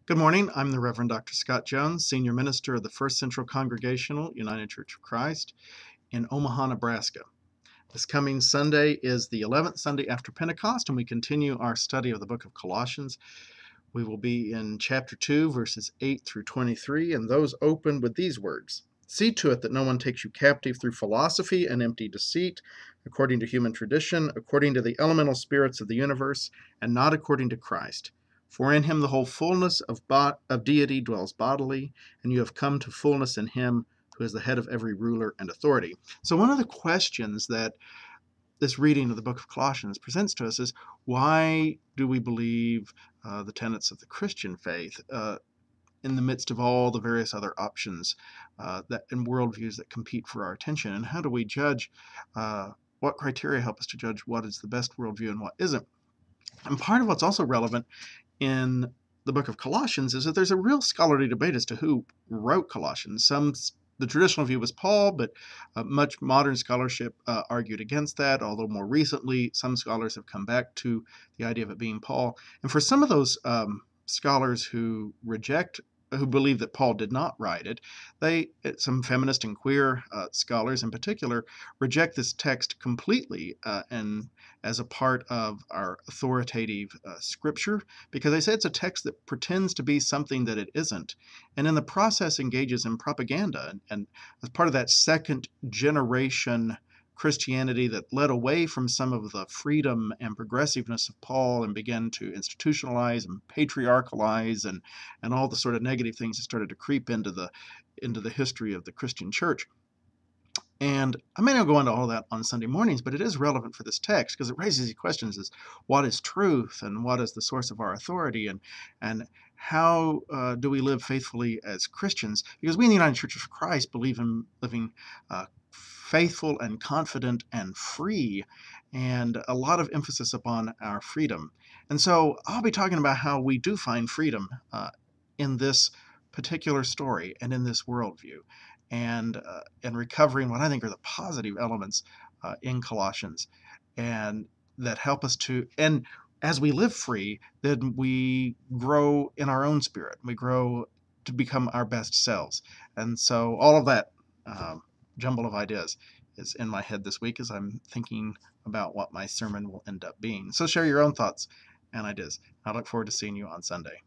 Good morning. I'm the Reverend Dr. Scott Jones, Senior Minister of the First Central Congregational United Church of Christ in Omaha, Nebraska. This coming Sunday is the 11th Sunday after Pentecost, and we continue our study of the book of Colossians. We will be in chapter 2, verses 8 through 23, and those open with these words. See to it that no one takes you captive through philosophy and empty deceit, according to human tradition, according to the elemental spirits of the universe, and not according to Christ. For in him the whole fullness of deity dwells bodily, and you have come to fullness in him who is the head of every ruler and authority. So one of the questions that this reading of the book of Colossians presents to us is, why do we believe the tenets of the Christian faith in the midst of all the various other options and worldviews that compete for our attention? And how do we judge, what criteria help us to judge what is the best worldview and what isn't? And part of what's also relevant in the book of Colossians is that there's a real scholarly debate as to who wrote Colossians. The traditional view was Paul, but much modern scholarship argued against that, although more recently some scholars have come back to the idea of it being Paul. And for some of those scholars who believe that Paul did not write it, some feminist and queer scholars in particular, reject this text completely and as a part of our authoritative scripture, because they say it's a text that pretends to be something that it isn't, and in the process engages in propaganda. And as part of that second generation Christianity that led away from some of the freedom and progressiveness of Paul and began to institutionalize and patriarchalize and all the sort of negative things that started to creep into the history of the Christian church. And I may not go into all that on Sunday mornings, but it is relevant for this text because it raises these questions: is what is truth, and what is the source of our authority, and how do we live faithfully as Christians? Because we in the United Church of Christ believe in living faithful and confident and free, and a lot of emphasis upon our freedom. And so I'll be talking about how we do find freedom in this particular story and in this worldview, and recovering what I think are the positive elements in Colossians, and that help us to, and as we live free, then we grow in our own spirit. We grow to become our best selves. And so all of that jumble of ideas is in my head this week as I'm thinking about what my sermon will end up being. So share your own thoughts and ideas. I look forward to seeing you on Sunday.